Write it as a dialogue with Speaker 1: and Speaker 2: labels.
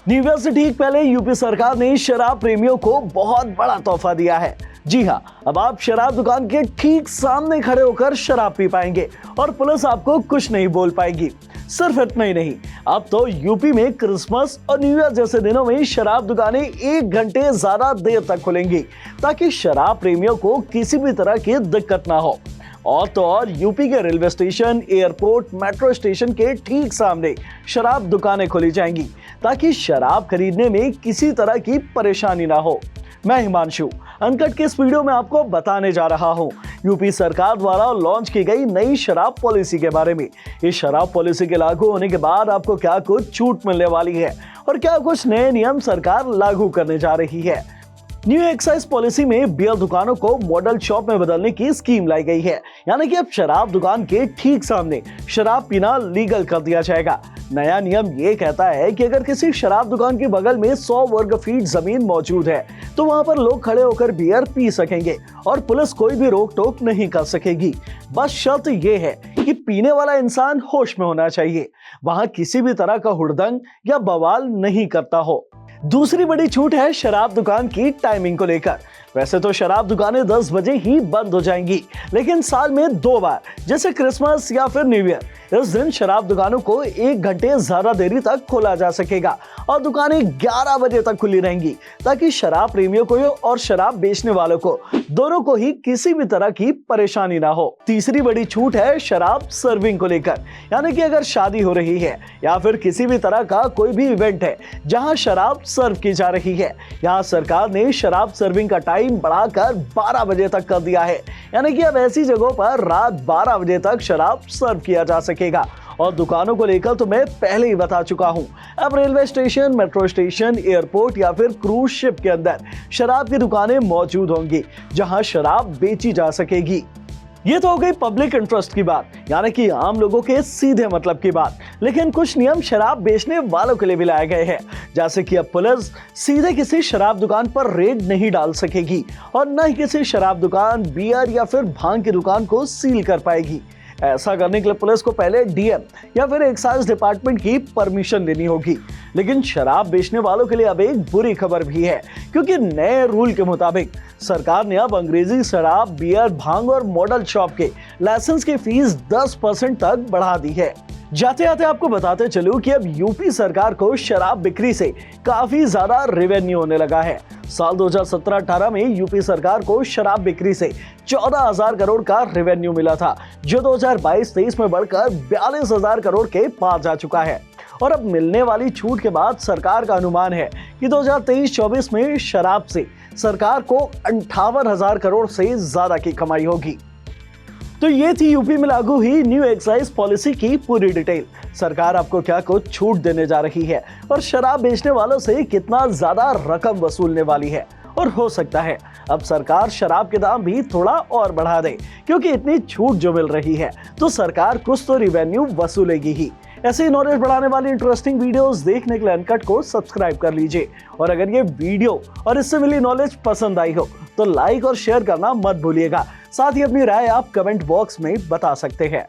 Speaker 1: New year से ठीक पहले यूपी सरकार ने शराब प्रेमियों को बहुत बड़ा तोहफा दिया है। जी हाँ, अब आप शराब दुकान के ठीक सामने खड़े होकर शराब पी पाएंगे और पुलिस आपको कुछ नहीं बोल पाएगी। सिर्फ इतना ही नहीं, अब तो यूपी में क्रिसमस और न्यू ईयर जैसे दिनों में शराब दुकानें 1 घंटे ज्यादा देर तक खुलेंगी ताकि शराब प्रेमियों को किसी भी तरह की दिक्कत ना हो। और तो और यूपी के railway station, airport, metro station के ठीक सामने शराब दुकानें खोली जाएंगी ताकि शराब खरीदने में किसी तरह की परेशानी ना हो। मैं हिमांशु अनकट के इस वीडियो में आपको बताने जा रहा हूं यूपी सरकार द्वारा लॉन्च की गई नई शराब पॉलिसी के बारे में। इस शराब पॉलिसी के लागू होने के बाद आपको क्या कुछ छूट मिलने वाली है और क्या कुछ नए नियम सरकार लागू करने जा रही है। न्यू एक्साइज पॉलिसी में बियर दुकानों को मॉडल शॉप में बदलने की स्कीम लाई गई है, यानी कि अब शराब दुकान के ठीक सामने शराब पीना लीगल कर दिया जाएगा। नया नियम ये कहता है कि अगर किसी शराब दुकान के बगल में 100 वर्ग फीट जमीन मौजूद है तो वहां पर लोग खड़े होकर बियर पी सकेंगे और पुलिस कोई भी रोक टोक नहीं कर सकेगी। बस शर्त ये है कि पीने वाला इंसान होश में होना चाहिए, वहां किसी भी तरह का हुड़दंग या बवाल नहीं करता हो। दूसरी बड़ी छूट है शराब दुकान की टाइमिंग को लेकर। वैसे तो शराब दुकानें 10 बजे ही बंद हो जाएंगी, लेकिन साल में 2 बार जैसे क्रिसमस या फिर न्यू ईयर, इस दिन शराब दुकानों को 1 घंटे ज्यादा देरी तक खोला जा सकेगा और दुकानें 11 बजे तक खुली रहेंगी ताकि शराब प्रेमियों को और शराब बेचने वालों को दोनों को ही किसी भी तरह की परेशानी ना हो। तीसरी बड़ी छूट है शराब सर्विंग को लेकर, यानी कि अगर शादी हो रही है या फिर किसी भी तरह का कोई भी इवेंट है जहां शराब सर्व की जा रही है, यहाँ सरकार ने शराब सर्विंग का टाइम बढ़ाकर 12 बजे तक कर दिया है, यानी कि अब ऐसी जगहों पर रात 12 बजे तक शराब सर्व किया जा सकेगा। और दुकानों को लेकर तो मैं पहले ही बता चुका हूं, अब railway station, metro station, airport या फिर क्रूज शिप के अंदर शराब की दुकानें मौजूद होंगी जहां शराब बेची जा सकेगी। ये तो हो गई पब्लिक इंटरेस्ट की बात, यानी कि आम लोगों के सीधे मतलब की बात। लेकिन कुछ नियम शराब बेचने वालों के लिए भी लाए गए हैं, जैसे कि अब पुलिस सीधे किसी शराब दुकान पर रेड नहीं डाल सकेगी और न ही किसी शराब दुकान, बियर या फिर भांग की दुकान को सील कर पाएगी। ऐसा करने के लिए पुलिस को पहले डीएम या फिर एक्साइज डिपार्टमेंट की परमिशन लेनी होगी। लेकिन शराब बेचने वालों के लिए अब एक बुरी खबर भी है, क्योंकि नए रूल के मुताबिक सरकार ने अब अंग्रेजी शराब, बियर, भांग और मॉडल शॉप के लाइसेंस की फीस 10% तक बढ़ा दी है। जाते जाते आपको बताते चलूं कि अब यूपी सरकार को शराब बिक्री से काफी ज्यादा रेवेन्यू होने लगा है। साल 2017-18 में यूपी सरकार को शराब बिक्री से 14,000 करोड़ का रेवेन्यू मिला था, जो 2022-23 में बढ़कर 42,000 करोड़ के पार जा चुका है। और अब मिलने वाली छूट के बाद सरकार का अनुमान है कि 2023-24 में शराब से सरकार को 58,000 करोड़ से ज्यादा की कमाई होगी। तो ये थी यूपी में लागू हुई न्यू एक्साइज पॉलिसी की पूरी डिटेल। सरकार आपको क्या कुछ छूट देने जा रही है और शराब बेचने वालों से कितना ज्यादा रकम वसूलने वाली है। और हो सकता है अब सरकार शराब के दाम भी थोड़ा और बढ़ा दे, क्योंकि इतनी छूट जो मिल रही है तो सरकार कुछ तो रिवेन्यू वसूलेगी ही। ऐसे ही नॉलेज बढ़ाने वाली इंटरेस्टिंग वीडियोस देखने के लिए अनकट को सब्सक्राइब कर लीजिए। और अगर ये वीडियो और इससे मिली नॉलेज पसंद आई हो तो लाइक और शेयर करना मत भूलिएगा। साथ ही अपनी राय आप कमेंट बॉक्स में बता सकते हैं।